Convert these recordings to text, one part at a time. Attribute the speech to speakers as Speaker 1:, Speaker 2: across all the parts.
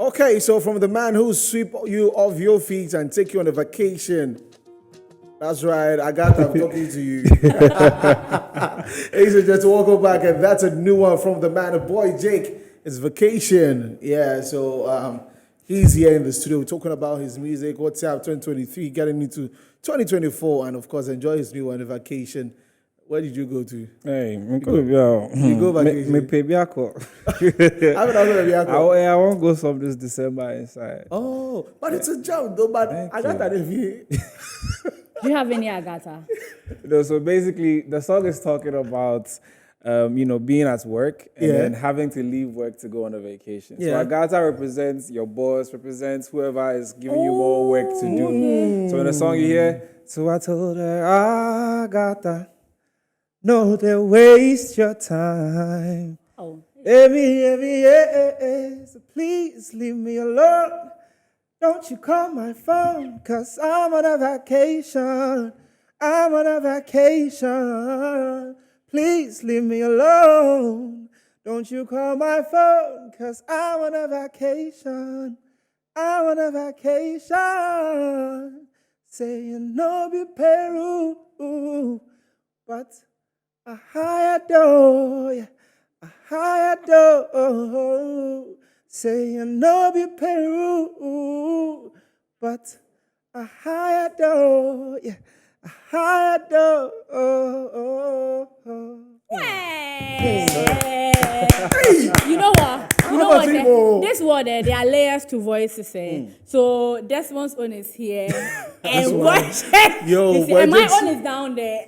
Speaker 1: Okay, so from the man who sweep you off your feet and take you on a vacation. That's right, I got I'm talking to you. Ladies and gentlemen, welcome back, and that's a new one from the man of boy Jake. It's vacation. Yeah, so he's here in the studio. We're talking about his music, what's up 2023, getting into 2024, and of course enjoy his new one, vacation. Where did you go to?
Speaker 2: Hey, you go
Speaker 1: vacation?
Speaker 2: Me pay biako. I won't go some this December inside.
Speaker 1: Oh, but it's a job though. But I got that review.
Speaker 3: Do you have any Agatha?
Speaker 2: So basically, the song is talking about, being at work and then having to leave work to go on a vacation. So Agatha represents your boss, represents whoever is giving you more work to do. So in the song you hear, so I told her, Agatha, no, they waste your time.
Speaker 3: Oh.
Speaker 2: So please leave me alone. Don't you call my phone, 'cause I'm on a vacation. I'm on a vacation. Please leave me alone. Don't you call my phone, 'cause I'm on a vacation. I'm on a vacation. Saying no be Peru, but a higher door, a higher door. Saying no be Peru, but a higher door, a higher door.
Speaker 3: Hey. You know what? This word, there are layers to voices. So Desmond's own is here, and BOIJAKE. And my own is down there.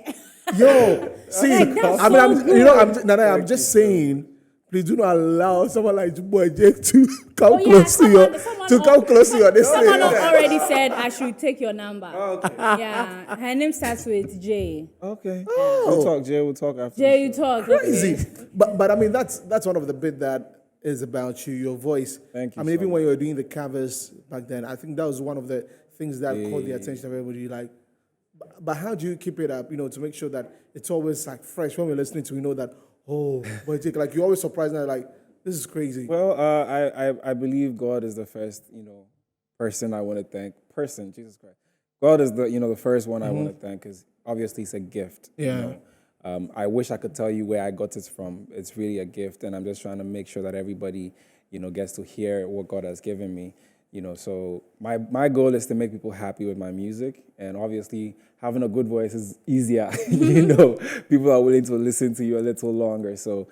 Speaker 1: Yo, see, I'm just saying, please do not allow someone like BOIJAKE to come close to you. Come close to you.
Speaker 3: Someone already said I should take your number. Oh, okay. Yeah, her name starts with J.
Speaker 2: Okay. Oh. We'll talk, Jay. We'll talk after.
Speaker 3: Jay, you talk.
Speaker 1: Crazy.
Speaker 3: Okay.
Speaker 1: But I mean, that's one of the bit that is about you, your voice.
Speaker 2: Thank you.
Speaker 1: I mean, even when you were doing the covers back then, I think that was one of the things that caught the attention of everybody. Like, but how do you keep it up? To make sure that it's always like fresh when we're listening to. We know that. Oh, BOIJAKE, like you're always surprised now, like this is crazy.
Speaker 2: Well, I believe God is the first, person I want to thank. Jesus Christ. God is the first one I want to thank, because obviously it's a gift.
Speaker 1: Yeah.
Speaker 2: I wish I could tell you where I got it from. It's really a gift, and I'm just trying to make sure that everybody, gets to hear what God has given me. So my goal is to make people happy with my music, and obviously having a good voice is easier. People are willing to listen to you a little longer. So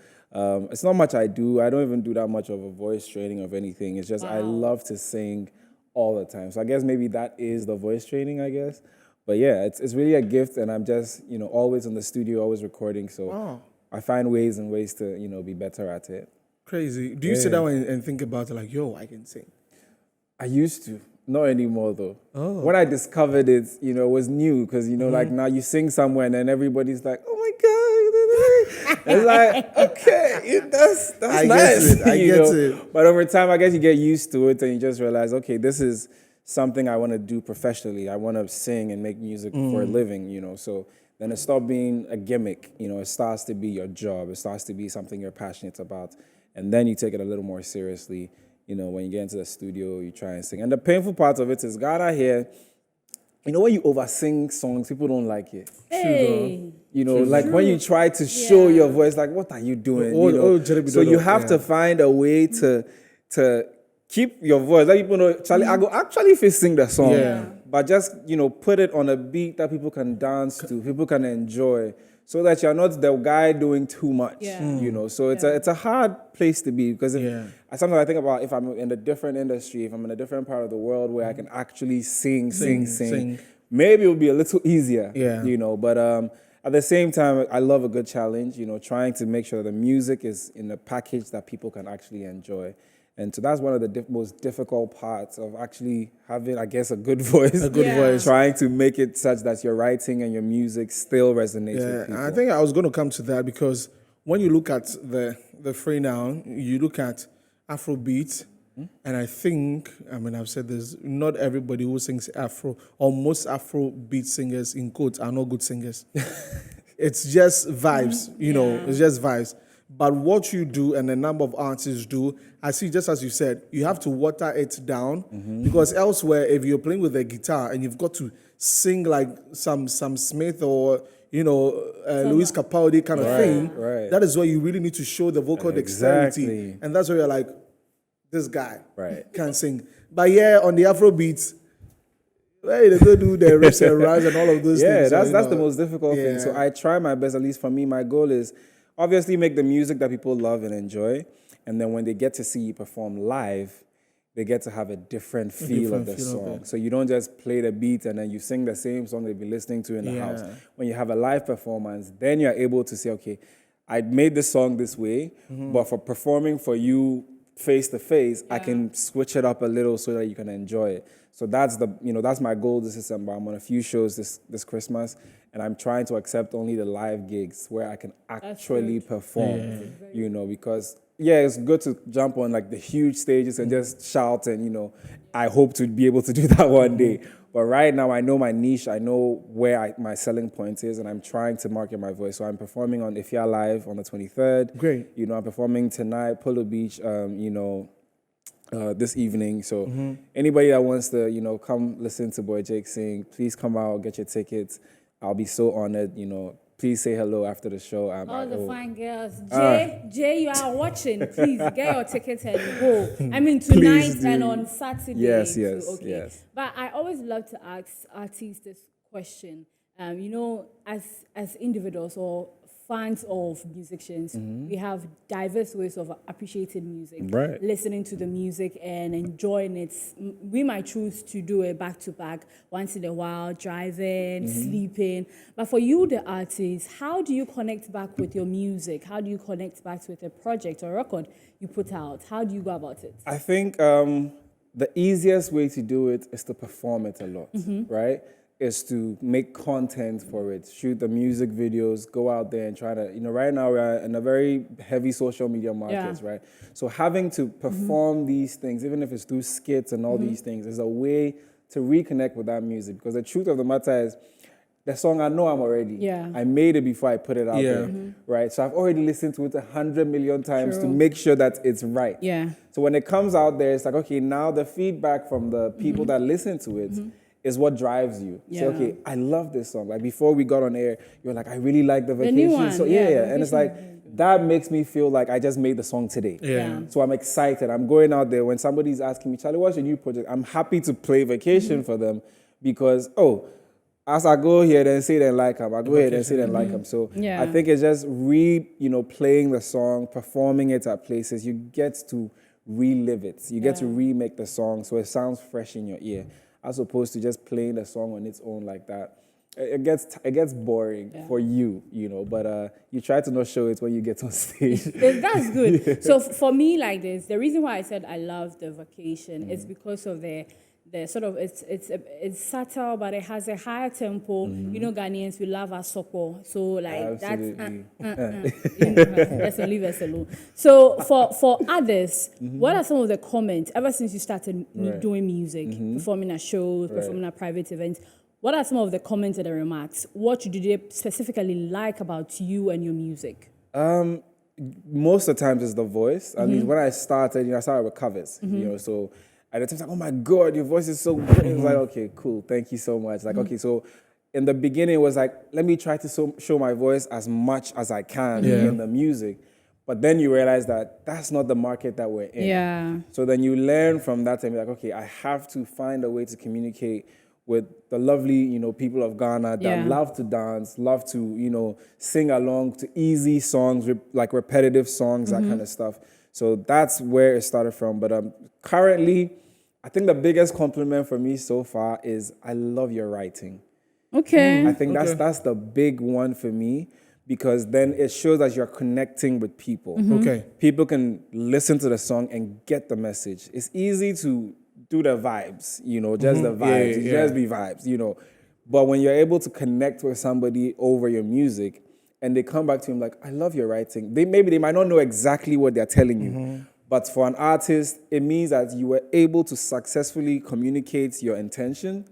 Speaker 2: it's not much I do. I don't even do that much of a voice training of anything. It's just I love to sing all the time. So I guess maybe that is the voice training, I guess. But yeah, it's really a gift, and I'm just always in the studio, always recording. So I find ways to be better at it.
Speaker 1: Crazy. Do you sit down and think about it like, yo, I can sing?
Speaker 2: I used to. Not anymore, though. Oh. When I discovered it, it was new, because, like now you sing somewhere and then everybody's like, oh my God. It's like, okay, that's nice.
Speaker 1: I get it.
Speaker 2: But over time, I guess you get used to it and you just realize, okay, this is something I want to do professionally. I want to sing and make music for a living, So then it stopped being a gimmick. It starts to be your job. It starts to be something you're passionate about. And then you take it a little more seriously. When you get into the studio, you try and sing. And the painful part of it is, Ghana here, when you oversing songs, people don't like it.
Speaker 3: Hey.
Speaker 2: When you try to show your voice, like, what are you doing? So you have to find a way to keep your voice. Let people know, Charlie, I go actually if you sing the song, but just, put it on a beat that people can dance to, people can enjoy, so that you're not the guy doing too much, So it's a hard place to be, because sometimes I think about if I'm in a different industry, if I'm in a different part of the world where I can actually sing, maybe it'll be a little easier, But at the same time, I love a good challenge, trying to make sure the music is in a package that people can actually enjoy. And so that's one of the most difficult parts of actually having, I guess, a good voice.
Speaker 1: A good voice.
Speaker 2: Trying to make it such that your writing and your music still resonates with people.
Speaker 1: I think I was going to come to that, because when you look at the free now, you look at Afrobeat, and I think, I've said this, not everybody who sings Afro, or most Afrobeat singers, in quotes, are not good singers. It's just vibes, it's just vibes. But what you do and a number of artists do, I see, just as you said, you have to water it down because elsewhere, if you're playing with a guitar and you've got to sing like some Smith or Luis Capaldi kind of thing, that is where you really need to show the vocal dexterity, and that's where you're like, this guy can sing. But yeah, on the Afro beats, hey, they go do the riffs and rhymes and all of those things.
Speaker 2: Yeah, that's the most difficult thing. So I try my best, at least for me, my goal is obviously make the music that people love and enjoy. And then when they get to see you perform live, they get to have a different feel of the song. So you don't just play the beat and then you sing the same song they've been listening to in the house. When you have a live performance, then you're able to say, okay, I made this song this way, but for performing for you face to face, I can switch it up a little so that you can enjoy it. So that's that's my goal this December. I'm on a few shows this Christmas, and I'm trying to accept only the live gigs where I can actually perform, because it's good to jump on like the huge stages and just shout and, I hope to be able to do that one day. But right now I know my niche, I know where my selling point is, and I'm trying to market my voice. So I'm performing on Ifya Live on the 23rd.
Speaker 1: Great.
Speaker 2: I'm performing tonight, Polo Beach, this evening. So anybody that wants to, come listen to BOIJAKE sing, please come out, get your tickets. I'll be so honored, Please say hello after the show.
Speaker 3: All the fine girls. Jay, you are watching. Please get your tickets and go. I mean, tonight and on Saturday.
Speaker 2: Yes.
Speaker 3: But I always love to ask artists this question. As individuals or fans of musicians, we have diverse ways of appreciating music, listening to the music and enjoying it. We might choose to do it back to back once in a while, driving, sleeping. But for you, the artist, how do you connect back with your music? How do you connect back with a project or record you put out? How do you go about it?
Speaker 2: I think the easiest way to do it is to perform it a lot, right? Is to make content for it, shoot the music videos, go out there and try to, right now we're in a very heavy social media market, right? So having to perform these things, even if it's through skits and all these things, is a way to reconnect with that music. Because the truth of the matter is, the song I know I'm already. I made it before I put it out there, right? So I've already listened to it 100 million times to make sure that it's right. So when it comes out there, it's like, okay, now the feedback from the people that listen to it is what drives you. So, okay, I love this song. Like before we got on air, you're like, I really like the Vacation.
Speaker 3: New one.
Speaker 2: So and it's like, that makes me feel like I just made the song today. So I'm excited. I'm going out there. When somebody's asking me, Charlie, what's your new project? I'm happy to play Vacation for them because, as I go here, then say they like them. I go here, then say they like them. So I think it's just playing the song, performing it at places. You get to relive it. You get to remake the song so it sounds fresh in your ear, as opposed to just playing the song on its own like that. It gets boring for you, but you try to not show it when you get on stage.
Speaker 3: That's good. So for me, like this, the reason why I said I love the Vacation is because of the sort of it's subtle, but it has a higher tempo. Ghanaians, we love our soko, so like let's leave us alone. So for others, what are some of the comments ever since you started doing music, performing at shows, performing at private events? What are some of the comments and the remarks? What did they specifically like about you and your music?
Speaker 2: Most of the times it's the voice. I mean, when I started, I started with covers, so at the time, it's like, oh my God, your voice is so great. It was like, okay, cool, thank you so much. Like, okay, so in the beginning, it was like, let me try to show my voice as much as I can in the music. But then you realize that that's not the market that we're in. So then you learn from that and be like, okay, I have to find a way to communicate with the lovely, people of Ghana that love to dance, love to, sing along to easy songs, like repetitive songs, that kind of stuff. So that's where it started from. But currently, I think the biggest compliment for me so far is I love your writing.
Speaker 3: Okay.
Speaker 2: I think that's the big one for me, because then it shows that you're connecting with people. People can listen to the song and get the message. It's easy to do the vibes, just the vibes. Just be vibes, But when you're able to connect with somebody over your music and they come back to you like, I love your writing. They might not know exactly what they're telling you. But for an artist, it means that you were able to successfully communicate your intention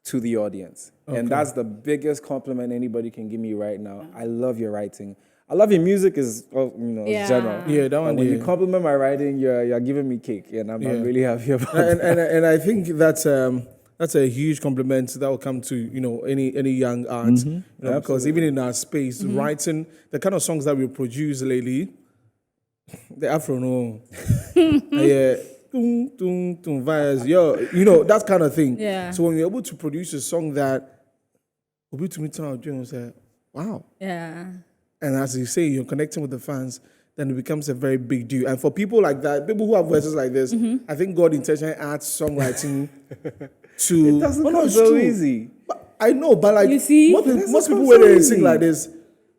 Speaker 2: to the audience. And that's the biggest compliment anybody can give me right now. I love your writing. I love your music is, it's general.
Speaker 1: Yeah, that one.
Speaker 2: When you compliment my writing, you're giving me cake, and I'm really happy about that.
Speaker 1: And I think that's a huge compliment that will come to any young arts, because even in our space, writing the kind of songs that we produce lately, the Afro no, yeah. Vibes, that kind of thing.
Speaker 3: Yeah.
Speaker 1: So when you're able to produce a song that will be to me turn out and say, wow.
Speaker 3: Yeah.
Speaker 1: And as you say, you're connecting with the fans, then it becomes a very big deal. And for people like that, people who have voices like this, I think God intentionally adds songwriting to.
Speaker 2: It doesn't come so easy.
Speaker 1: But I know, but like
Speaker 3: you see,
Speaker 1: most people when they sing like this,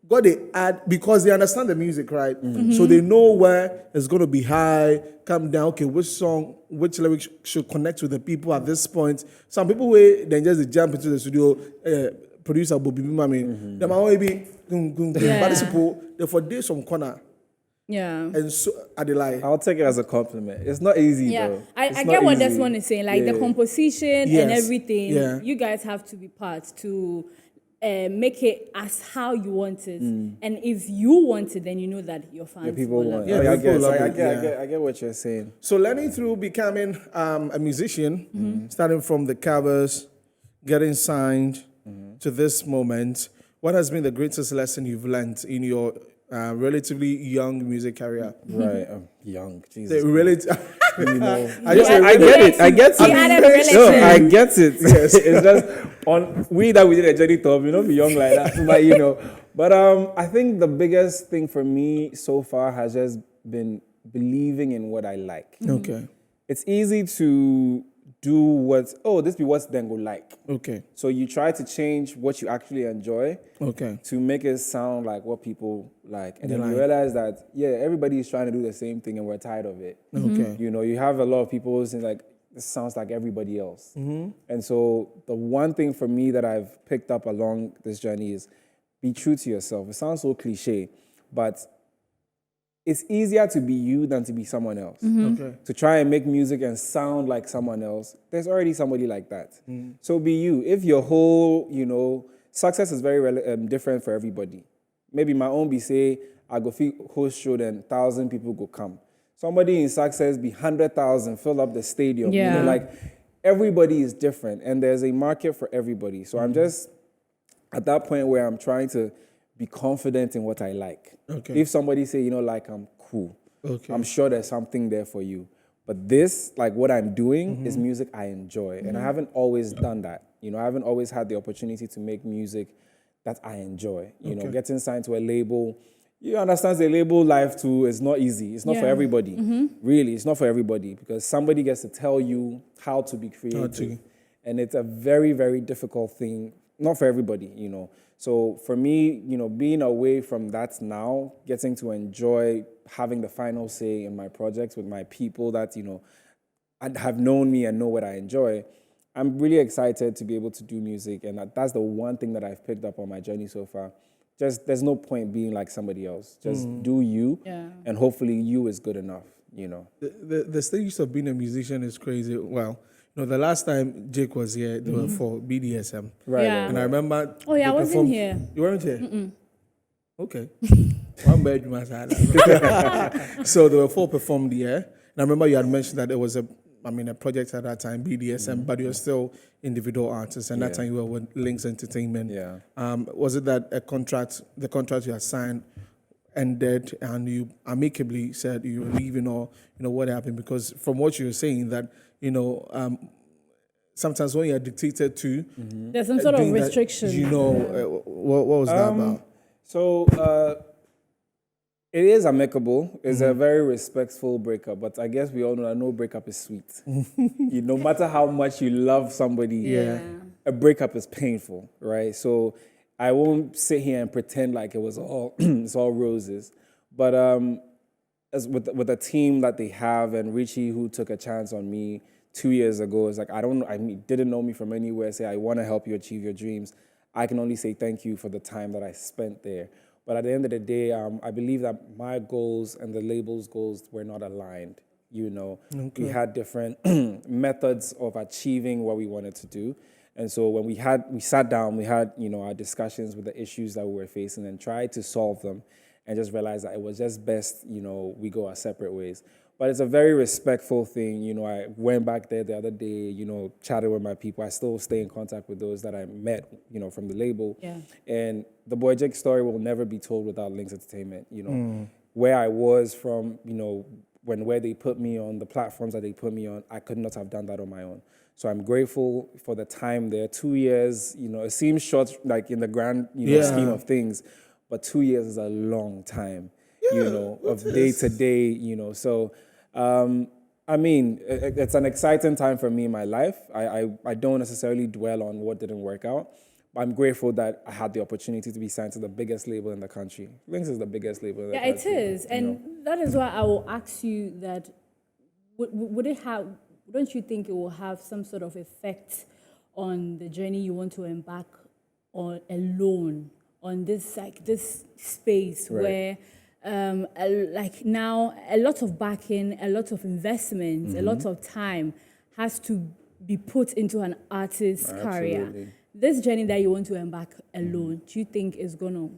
Speaker 1: God they add because they understand the music, right? So they know where it's going to be high, come down. Okay, which song, which lyrics should connect with the people at this point. Some people then just jump into the studio. Producer Bobby Mami, the man will be but these people they for days some corner.
Speaker 3: Yeah.
Speaker 1: And so I lie.
Speaker 2: I'll take it as a compliment. It's not easy though.
Speaker 3: I get what this one is saying. Like the composition and everything.
Speaker 1: Yeah.
Speaker 3: You guys have to be part to make it as how you want it. And if you want it, then you know that your fans
Speaker 2: people
Speaker 3: will
Speaker 2: want.
Speaker 3: love it.
Speaker 2: I get what you're saying.
Speaker 1: So learning through becoming a musician, starting from the covers, getting signed to this moment, what has been the greatest lesson you've learned in your relatively young music career?
Speaker 2: Right, young, Jesus.
Speaker 1: I get it.
Speaker 2: I get it. Yes. It's just on we that we did a journey top, be young like that, but I think the biggest thing for me so far has just been believing in what I like.
Speaker 1: Okay.
Speaker 2: It's easy to do this be what's then go like.
Speaker 1: Okay.
Speaker 2: So you try to change what you actually enjoy.
Speaker 1: Okay.
Speaker 2: To make it sound like what people like. And then you realize that, everybody is trying to do the same thing and we're tired of it.
Speaker 1: Okay.
Speaker 2: You have a lot of people saying like, this sounds like everybody else. And so the one thing for me that I've picked up along this journey is be true to yourself. It sounds so cliche, but it's easier to be you than to be someone else.
Speaker 1: Okay.
Speaker 2: To try and make music and sound like someone else, there's already somebody like that. So be you. If your whole, success is very different for everybody. Maybe my own be say, I go host show and 1,000 people go come. Somebody in success be 100,000, fill up the stadium.
Speaker 3: Yeah.
Speaker 2: Everybody is different and there's a market for everybody. So I'm just at that point where I'm trying to be confident in what I like.
Speaker 1: Okay.
Speaker 2: If somebody say, I'm cool.
Speaker 1: Okay.
Speaker 2: I'm sure there's something there for you. But this, what I'm doing is music I enjoy. And I haven't always done that. I haven't always had the opportunity to make music that I enjoy. Getting signed to a label. You understand the label life too is not easy. It's not for everybody. Really, it's not for everybody because somebody gets to tell you how to be creative. And it's a very, very difficult thing. Not for everybody, So for me, being away from that now, getting to enjoy having the final say in my projects with my people that, have known me and know what I enjoy, I'm really excited to be able to do music. And that's the one thing that I've picked up on my journey so far. Just there's no point being like somebody else. Just do you, and hopefully you is good enough,
Speaker 1: The stage of being a musician is crazy. Well, the last time Jake was here, they were for BDSM.
Speaker 2: Right.
Speaker 3: Yeah.
Speaker 1: And I remember...
Speaker 3: Oh, yeah, I wasn't here.
Speaker 1: You weren't here? Okay. One bed, my side. So there were 4 performed here. And I remember you had mentioned that there was a project at that time, BDSM, but you were still individual artists. And that time you were with Links Entertainment.
Speaker 2: Yeah.
Speaker 1: Was it that the contract you had signed ended and you amicably said you were leaving, or what happened? Because from what you were saying that sometimes when you're dictated to,
Speaker 3: there's some sort of restriction.
Speaker 1: What was that about?
Speaker 2: So it is amicable. It's a very respectful breakup, but I guess we all know that no breakup is sweet. No matter how much you love somebody, a breakup is painful, right? So I won't sit here and pretend like it was all it's all roses, but as with the team that they have and Richie, who took a chance on me 2 years ago, it's like didn't know me from anywhere. Say I want to help you achieve your dreams. I can only say thank you for the time that I spent there. But at the end of the day, I believe that my goals and the label's goals were not aligned. We had different methods of achieving what we wanted to do. And so when we sat down, we had, our discussions with the issues that we were facing and tried to solve them. and just realized that it was just best, we go our separate ways. But it's a very respectful thing. I went back there the other day, chatted with my people. I still stay in contact with those that I met, from the label.
Speaker 3: Yeah.
Speaker 2: And the BOIJAKE story will never be told without Links Entertainment, Where I was from, where they put me on, the platforms that they put me on, I could not have done that on my own. So I'm grateful for the time there. 2 years, it seems short, like in the grand, scheme of things, but 2 years is a long time, of day to day, So, I mean, it's an exciting time for me in my life. I don't necessarily dwell on what didn't work out. But I'm grateful that I had the opportunity to be signed to the biggest label in the country. Links is the biggest label in the country.
Speaker 3: Yeah, it is. And that is why I will ask you that, would it have, don't you think it will have some sort of effect on the journey you want to embark on alone, on this space where now a lot of backing, a lot of investment, a lot of time has to be put into an artist's career. This journey that you want to embark alone, do you think is gonna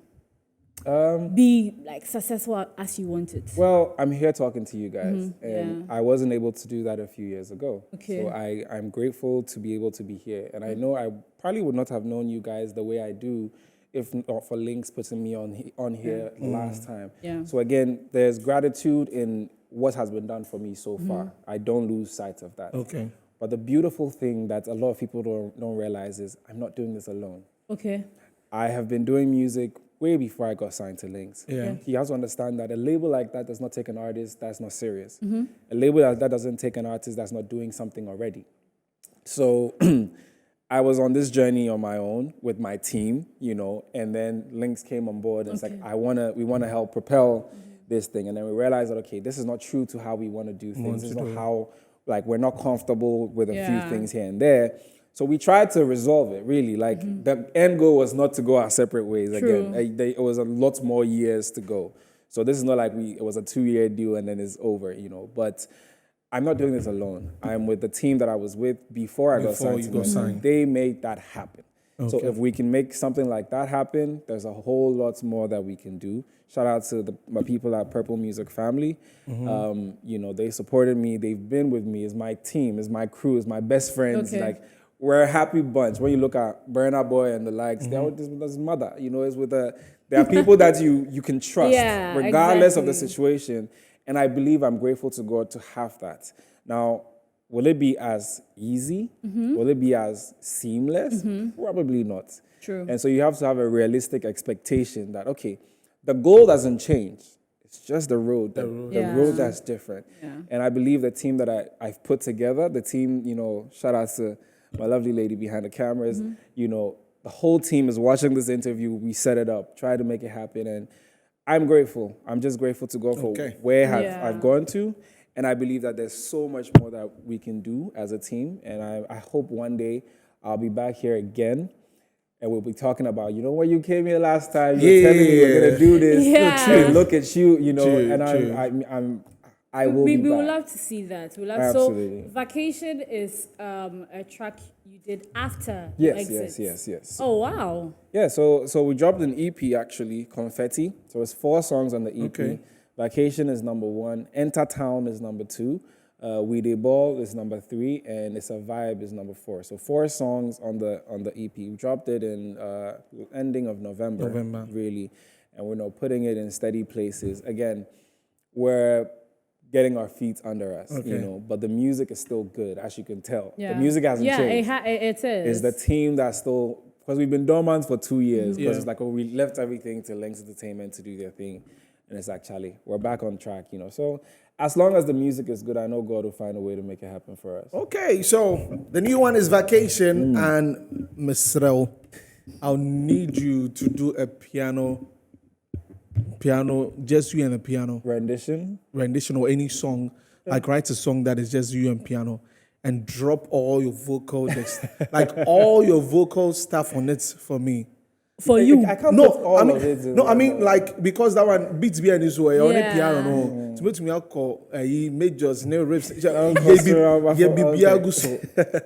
Speaker 3: be successful as you want it?
Speaker 2: Well, I'm here talking to you guys, and I wasn't able to do that a few years ago. Okay. So I'm grateful to be able to be here, and I know I probably would not have known you guys the way I do if not for Links putting me on here last time. Yeah. So again, there's gratitude in what has been done for me so far. I don't lose sight of that. Okay. But the beautiful thing that a lot of people don't realize is I'm not doing this alone. Okay. I have been doing music way before I got signed to Links. Yeah. You have to understand that a label like that does not take an artist that's not serious. A label like that doesn't take an artist that's not doing something already. So I was on this journey on my own with my team, and then Links came on board and it's like, we want to help propel this thing. And then we realized that, okay, this is not true to how we want to do things. This is not how, we're not comfortable with a few things here and there. So we tried to resolve it, really. The end goal was not to go our separate ways again. It was a lot more years to go. So this is not like it was a 2-year deal and then it's over, But I'm not doing this alone. I'm with the team that I was with before I got signed. They made that happen. Okay. So if we can make something like that happen, there's a whole lot more that we can do. Shout out to my people at Purple Music Family. They supported me. They've been with me. It's my team. It's my crew. It's my best friends. Okay. We're a happy bunch. When you look at Burna Boy and the likes, they're with his mother. It's with there are people that you can trust, regardless of the situation. And I believe I'm grateful to God to have that. Now, will it be as easy? Will it be as seamless? Probably not. True. And so you have to have a realistic expectation that, okay, the goal doesn't change. It's just the road. The road that's different. Yeah. And I believe the team that I've put together, the team, shout out to my lovely lady behind the cameras, the whole team is watching this interview. We set it up, try to make it happen. And I'm grateful. I'm just grateful to go for where I've gone to. And I believe that there's so much more that we can do as a team. And I hope one day I'll be back here again and we'll be talking about, when you came here last time, you were telling me we're going to do this. And look at you, and I will be back.
Speaker 3: We would love to see that. Absolutely. So Vacation is a track you did after Exit.
Speaker 2: Yes.
Speaker 3: Oh, wow.
Speaker 2: Yeah, so we dropped an EP actually, Confetti. So it's 4 songs on the EP. Okay. Vacation is number 1. Enter Town is number 2. We Dey Ball is number 3. And It's a Vibe is number 4. So 4 songs on the EP. We dropped it in ending of November. Really. And we're now putting it in steady places. Again, we're getting our feet under us, but the music is still good, as you can tell. Yeah. The music hasn't changed.
Speaker 3: Yeah, it is.
Speaker 2: It's the team that's still, because we've been dormant for 2 years, because it's like, we left everything to Links Entertainment to do their thing, and it's actually, we're back on track, So as long as the music is good, I know God will find a way to make it happen for us.
Speaker 1: Okay, so the new one is Vacation, and Mr. I'll need you to do a piano, just you and the piano.
Speaker 2: Rendition
Speaker 1: or any song. Write a song that is just you and piano and drop all your vocal, all your vocal stuff on it for me.
Speaker 3: For you?
Speaker 2: I can't put all of it.
Speaker 1: No, I mean, because that one beats behind this way. On the piano, no. To make me call majors, no riffs.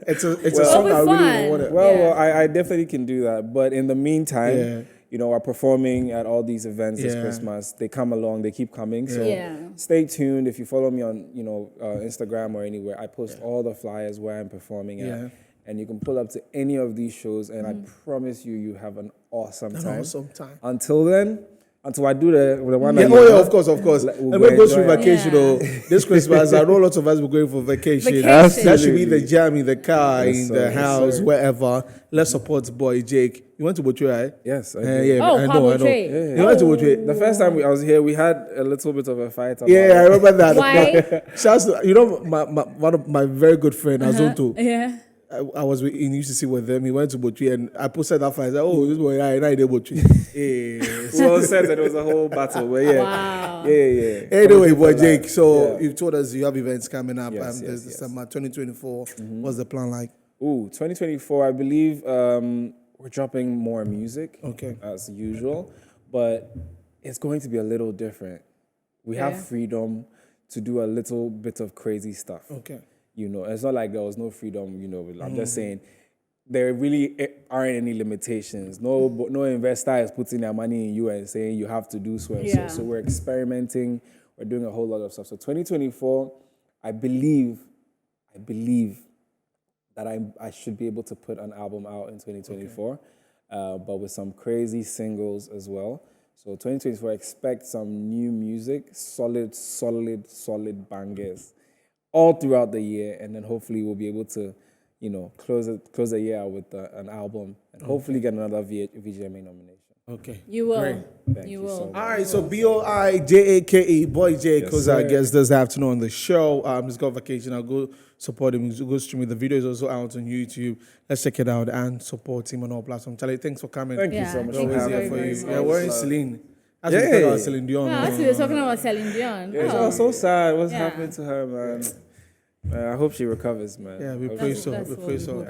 Speaker 1: It's a song I really want to.
Speaker 2: Well, I definitely can do that. But in the meantime, are performing at all these events this Christmas. They come along, they keep coming. So stay tuned. If you follow me on, Instagram or anywhere, I post all the flyers where I'm performing at. And you can pull up to any of these shows, and I promise you have an awesome time. Until then, until I do the one.
Speaker 1: Of course. And we go through vacation. This Christmas, I know lots of us will going for vacation. That should be the jam in the car, in the house, wherever. Let's support BOIJAKE. You went to Botre, right?
Speaker 2: Yes, I
Speaker 1: did.
Speaker 3: I know.
Speaker 1: Yeah. You went to Botre.
Speaker 2: The first time I was here, we had a little bit of a fight.
Speaker 1: I remember that.
Speaker 3: Why?
Speaker 1: One of my very good friend, Azonto.
Speaker 3: Yeah.
Speaker 1: I was in UCC with them. He went to Botre, and I posted that file. I said, this boy, I did Botre.
Speaker 2: Well said that it was a whole battle, but
Speaker 3: Wow.
Speaker 1: Anyway, BOIJAKE, so you've told us you have events coming up. There's December 2024. What's the plan like?
Speaker 2: 2024, I believe we're dropping more music as usual, but it's going to be a little different. We have freedom to do a little bit of crazy stuff. It's not like there was no freedom, I'm just saying there really aren't any limitations. No investor is putting their money in you and saying you have to do so and so. So we're experimenting, we're doing a whole lot of stuff. So 2024, I believe that I should be able to put an album out in 2024, but with some crazy singles as well. So 2024, expect some new music, solid bangers all throughout the year, and then hopefully we'll be able to, close the year out with an album, and hopefully get another VGMA nomination.
Speaker 3: You will.
Speaker 1: Great.
Speaker 2: Thank you so much.
Speaker 1: All right, so BOIJAKE, BOIJAKE, because our guest this afternoon on the show. He's got vacation. I'll go support him. Go stream it. The video is also out on YouTube. Let's check it out and support him on all platforms. Charlie, thanks for coming.
Speaker 2: Thank you so much.
Speaker 1: Always here for you. Yeah, we're in Celine. As we talk about Celine Dion.
Speaker 3: We were talking about Celine Dion.
Speaker 2: Yeah, it was so sad. What's happening to her, man? I hope she recovers, man.
Speaker 1: Yeah, we pray so. We pray so.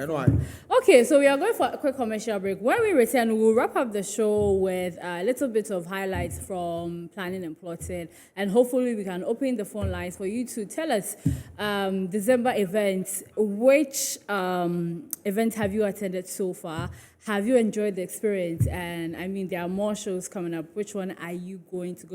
Speaker 3: Okay, so we are going for a quick commercial break. When we return, we'll wrap up the show with a little bit of highlights from planning and plotting, and hopefully we can open the phone lines for you to tell us December events. Which event have you attended so far? Have you enjoyed the experience? And I mean, there are more shows coming up. Which one are you going to go